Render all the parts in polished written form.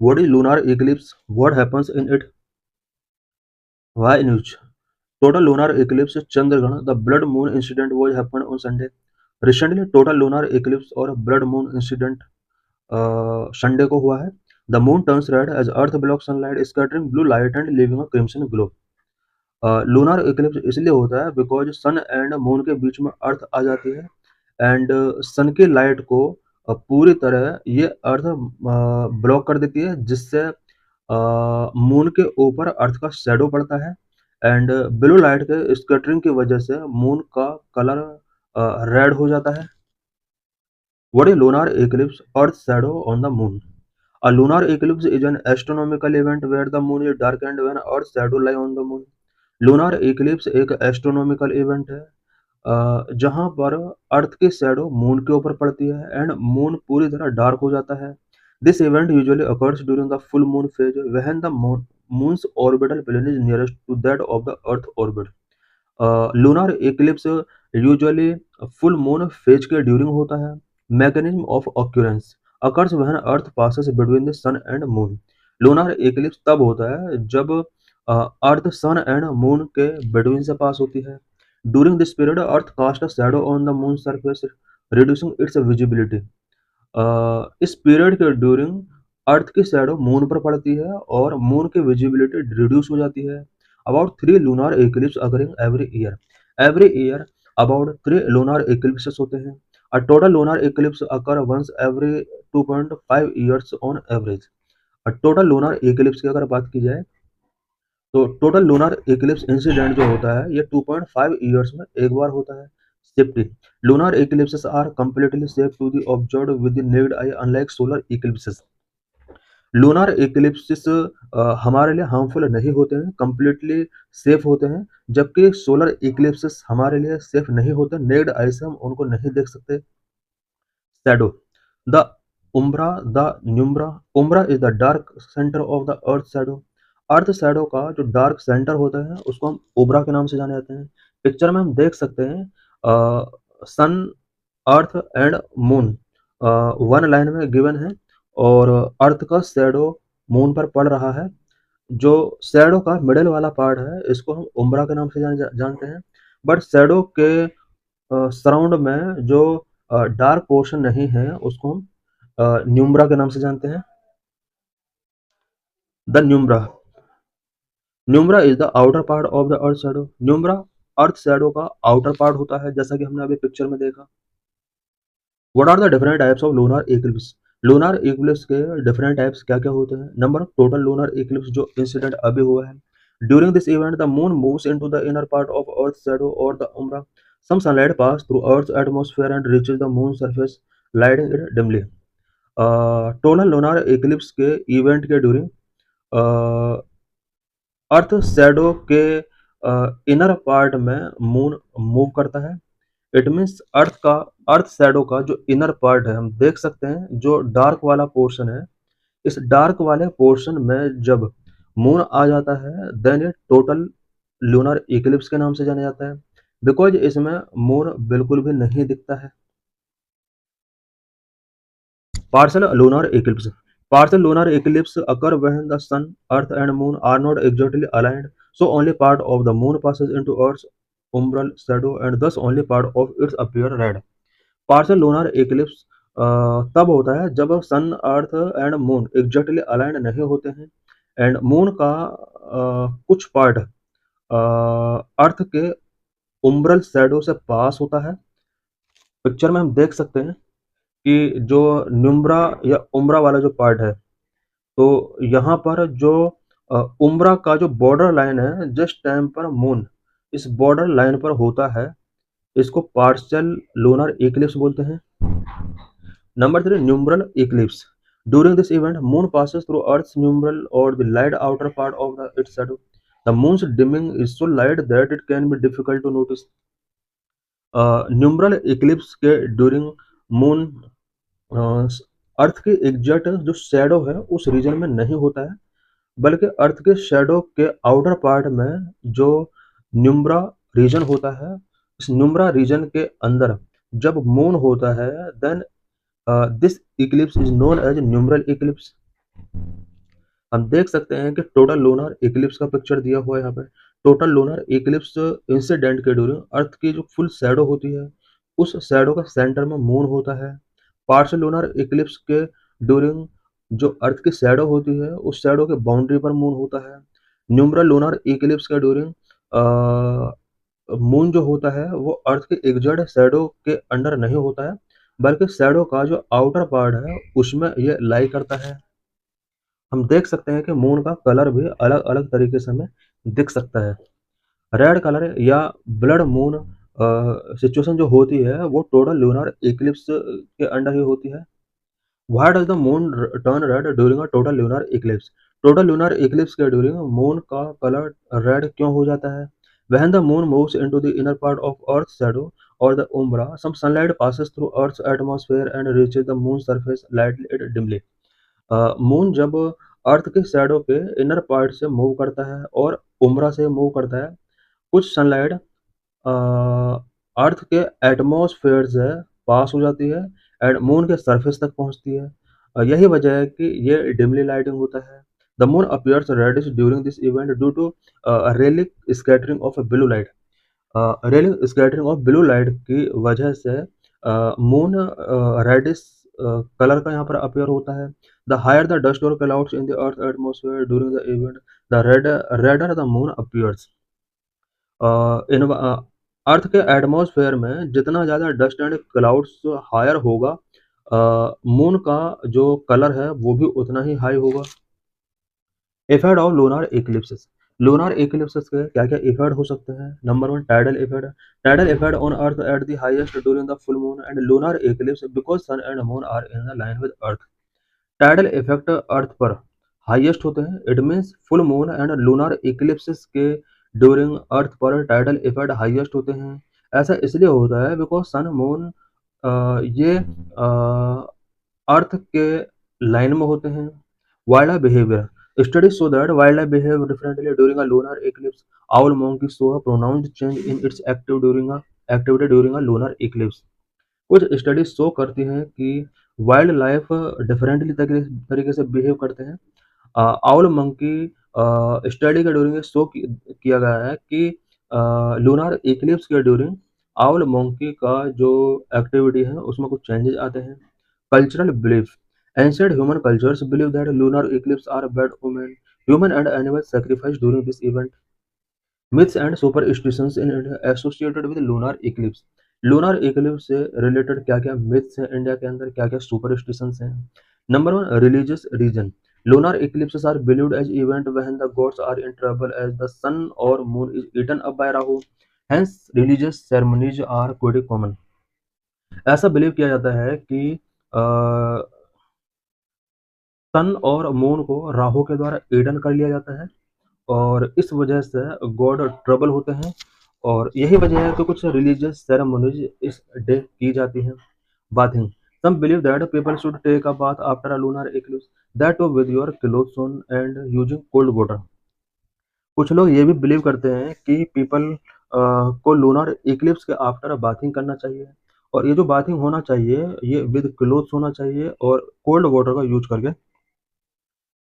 What is lunar eclipse? What happens in it? Why news? Total lunar eclipse Chandragrahana. The blood moon incident was happened on Sunday. Recently, total lunar eclipse और blood moon incident Sunday को हुआ है. The moon turns red as Earth blocks sunlight, scattering blue light and leaving a crimson glow. Lunar Eclipse इसलिए होता है because sun and moon के बीच में अर्थ आ जाती है एंड सन की लाइट को पूरी तरह ये अर्थ ब्लॉक कर देती है जिससे मून के ऊपर अर्थ का शैडो पड़ता है एंड ब्लू लाइट के स्कैटरिंग की वजह से मून का कलर रेड हो जाता है. What is lunar Eclipse? Earth shadow on the moon. A lunar eclipse is an astronomical event where the moon is darkened when Earth's shadow lie on the moon. Lunar Eclipse एक astronomical event है जहां पर अर्थ की shadow moon के ऊपर पड़ती है and moon पूरी तरह डार्क हो जाता है. This event usually occurs during the full moon phase when the moon's orbital plane is nearest to that of the earth orbit. Lunar eclipse usually full moon phase के during होता है. Mechanism of occurrence occurs when earth passes between the sun and moon. Lunar eclipse तब होता है जब earth sun and moon के between से pass होती है. During this period earth cast a shadow on the moon surface reducing it's visibility. इस period के ड्यूरिंग अर्थ की शैडो मून पर पड़ती है और मून की विजिबिलिटी रिड्यूस हो जाती है. About 3 lunar eclipse occurring every year. Every year about 3 lunar eclipses होते हैं. A total lunar eclipse occur once every 2.5 years on average. Total lunar eclipse की अगर बात की जाए तो टोटल लूनार इक्लिप्स इंसिडेंट जो होता है ये 2.5 ईयर्स में एक बार होता है. Safety lunar eclipses are completely safe to be observed with the naked eye unlike solar eclipses. Lunar eclipses हमारे लिए हार्मफुल नहीं होते हैं, कंप्लीटली सेफ होते हैं, जबकि सोलर इक्लिप्सेस हमारे लिए सेफ नहीं होते. नेक्ड आई से हम उनको नहीं देख सकते. Shadow the umbra the penumbra. Umbra is the dark centre of the Earth shadow. Earth shadow का जो डार्क सेंटर होता है उसको हम ओब्रा के नाम से जाने जाते हैं. पिक्चर में हम देख सकते हैं sun Earth and moon one line में गिवन है और अर्थ का शैडो मून पर पड़ रहा है. जो शैडो का मिडिल वाला पार्ट है इसको हम उम्ब्रा के नाम से जानते हैं. बट शैडो के सराउंड में जो डार्क पोर्शन नहीं है उसको हम न्यूम्ब्रा के नाम से जानते हैं. The penumbra. Penumbra is the outer part of the Earth shadow. Penumbra Earth shadow का आउटर पार्ट होता है जैसा कि हमने अभी पिक्चर में देखा. What are the different types of lunar eclipse? Lunar eclipse के डिफरेंट टाइप्स क्या क्या होते हैं? नंबर टोटल लूनार इक्लिप्स जो इंसिडेंट अभी हुआ है. During this event the moon moves into the inner part of Earth shadow और the umbra. Some sunlight pass through earth atmosphere and reaches the moon surface lighting it dimly. Total lunar eclipse के event के during earth shadow के inner part में moon move करता है. It means earth shadow का जो inner part है हम देख सकते हैं जो डार्क वाला पोर्शन है इस डार्क वाले पोर्शन में जब मून आ जाता है देन ये टोटल लूनर इक्लिप्स के नाम से जाना जाता है बिकॉज इसमें मून बिल्कुल भी नहीं दिखता है. Partial lunar eclipse. Partial lunar eclipse occur when the sun, earth and moon are not exactly aligned, so only part of the moon passes into earth's umbral shadow and thus only part of it appear red. Partial lunar eclipse तब होता है जब sun Earth and moon exactly aligned नहीं होते हैं and moon का कुछ part अर्थ के उम्ब्रल शैडो से पास होता है. पिक्चर में हम देख सकते हैं कि जो न्यूम्ब्रा या उम्ब्रा वाला जो पार्ट है तो यहाँ पर जो उम्ब्रा का जो बॉर्डर लाइन है जिस टाइम पर मून इस बॉर्डर लाइन पर होता है इसको पार्शियल लूनर इक्लिप्स बोलते हैं. Number 3 penumbral eclipse. During this event moon passes through Earth's penumbral और the light outer part of the its shadow. The moon's dimming is so light that it can be difficult to notice. Penumbral eclipse के during moon Earth के exact जो shadow है उस reason में नहीं होता है बल्कि अर्थ के शैडो के आउटर पार्ट में जो न्यूम्ब्रा रीजन होता है इस न्यूम्ब्रा रीजन के अंदर जब मून होता है then this eclipse is known as penumbral eclipse. हम देख सकते हैं कि टोटल लूनर इक्लिप्स का पिक्चर दिया हुआ है यहाँ पे। टोटल लूनर इक्लिप्स इंसिडेंट के ड्यूरिंग अर्थ की जो फुल शैडो होती है, उस शैडो का सेंटर में मून होता है। पार्शियल लूनर इक्लिप्स के ड्यूरिंग जो अर्थ की शैडो होती है, उस शैडो के बाउंड्री पर मून होता है। न्यूमरल लूनर इक्लिप्स के ड्यूरिंग मून जो होता है वो अर्थ के एग्जैक्ट शैडो के अंडर नहीं होता है, बल्कि शैडो का जो आउटर पार्ट है उसमें ये लाई करता है। हम देख सकते हैं कि मून का कलर भी अलग-अलग तरीके से हमें दिख सकता है। रेड कलर या ब्लड मून सिचुएशन जो होती है वो टोटल लूनर इक्लिप्स के अंडर ही होती है। Why does the moon turn red during a total lunar eclipse? Total lunar eclipse के ड्यूरिंग मून का कलर रेड क्यों हो जाता है? When the moon moves into the inner part of Earth shadow और the umbra, some sunlight passes through Earth's atmosphere and reaches the moon's surface lightly it dimly. Moon जब अर्थ के shadow के inner part से move करता है और उम्ब्रा से move करता है, कुछ सनलाइट अर्थ के एटमॉस्फेयर से पास हो जाती है एंड मून के सरफेस तक पहुंचती है। यही वजह है कि ये डिमली लाइटिंग होता है। The moon appears reddish during this event due to Rayleigh scattering of blue light. Rayleigh scattering of blue light की वजह से मून रेडिश कलर का यहाँ पर अपीयर होता है। द हायर द डस्ट और clouds in the Earth atmosphere during the event, the redder the moon appears. इन अर्थ के एटमॉस्फेयर में जितना ज़्यादा डस्ट एंड क्लाउड्स हायर होगा, मून का जो कलर है वो भी उतना ही हाई होगा। Effect of lunar eclipses. Lunar eclipses के क्या क्या इफेक्ट हो सकते हैं? Number one, tidal effect. Tidal effect on Earth at the highest during the full moon and lunar eclipse because sun and moon are in the line with Earth. Tidal effect Earth पर highest होते हैं। It means full moon and lunar eclipses के during अर्थ पर tidal effect highest होते हैं। ऐसा इसलिए होता है बिकॉज सन मून ये अर्थ के लाइन में होते हैं। Wild life behaviour. Studies show that wild life behave differently during a lunar Eclipse. Owl monkey show a pronounced change in its activity during a lunar Eclipse. कुछ studies show करती हैं कि wild life differently तरीके से behave करते हैं। Owl monkey study के during show किया गया है कि लूनर इक्लिप्स के ड्यूरिंग आउल मंकी का जो एक्टिविटी है उसमें कुछ चेंजेस आते हैं। Cultural belief. Ancient human cultures believe that lunar eclipse are bad omen. Human and animal sacrifice during this event. Myths and superstitions in India associated with lunar eclipse. Lunar eclipse से related क्या क्या myths हैं India के अंदर, क्या क्या superstitions हैं? Number one, religious reason. Lunar eclipses are believed as event when the gods are in trouble as the sun और moon is eaten up by Rahu. Hence religious ceremonies are quite common. ऐसा believe किया जाता है कि सन और moon को राहु के द्वारा ईडन कर लिया जाता है और इस वजह से गॉड ट्रबल होते हैं और यही वजह है कि कुछ रिलीजियस सेरेमनीज इस डे की जाती हैं। Bathing. Some believe that people should take a bath after a lunar eclipse, that too with your clothes on and using cold water. कुछ लोग ये भी बिलीव करते हैं कि पीपल को लूनर इक्लिप्स के आफ्टर बाथिंग करना चाहिए और ये जो बाथिंग होना चाहिए ये विद क्लोथ्स होना चाहिए और कोल्ड वाटर का यूज करके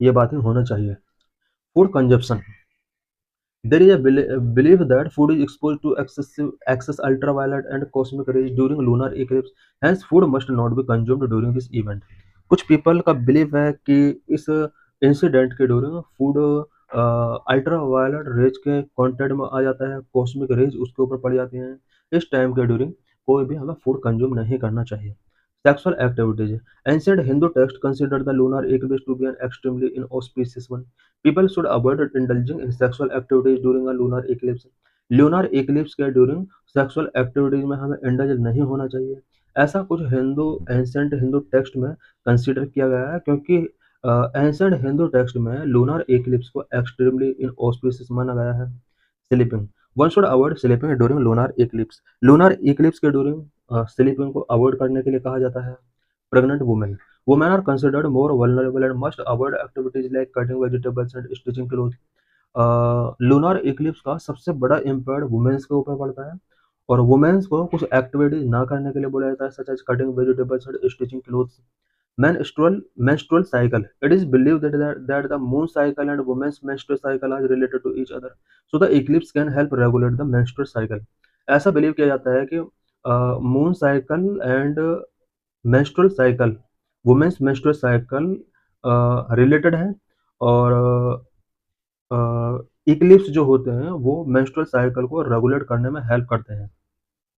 ये बाथिंग होना चाहिए। Food consumption. There is a belief that food is exposed to excess ultraviolet and cosmic rays during lunar eclipse. Hence, food must not be consumed during this event. कुछ people का believe है कि इस incident के during food ultraviolet rays के contact में आ जाता है, कॉस्मिक रेज उसके ऊपर पड़ जाती हैं। इस टाइम के ड्यूरिंग कोई भी हमें फूड कंज्यूम नहीं करना चाहिए। Sexual activities. Ancient Hindu text consider the lunar eclipse to be an extremely inauspicious one. People should avoid indulging in sexual activities during a lunar eclipse. lunar eclipse के during sexual activities में हमें indulge नहीं होना चाहिए, ऐसा कुछ Hindu ancient Hindu text में consider किया गया है क्योंकि एंशिएंट हिंदू टेक्स्ट में लूनर इक्लिप्स को एक्सट्रीमली इनऑस्पिशियस माना गया है। Sleeping. One should avoid sleeping during lunar eclipse. Lunar eclipse के ड्यूरिंग स्लीपिंग को अवॉइड करने के लिए कहा जाता है। Pregnant women. Women are considered more vulnerable and must avoid activities like cutting vegetables and stitching cloth. Lunar eclipse का सबसे बड़ा इम्पैक्ट वुमेन्स के ऊपर पड़ता है और वुमेन्स को कुछ एक्टिविटीज ना करने के लिए बोला जाता है, such as cutting vegetables and stitching clothes. menstrual cycle. It is believed that the moon cycle and women's menstrual cycle are related to each other. So the eclipse can help regulate the menstrual cycle. ऐसा believe किया जाता है कि moon cycle and menstrual cycle, women's menstrual cycle related है और Eclipse जो होते हैं वो मेंस्ट्रुअल साइकिल को रेगुलेट करने में हेल्प करते हैं।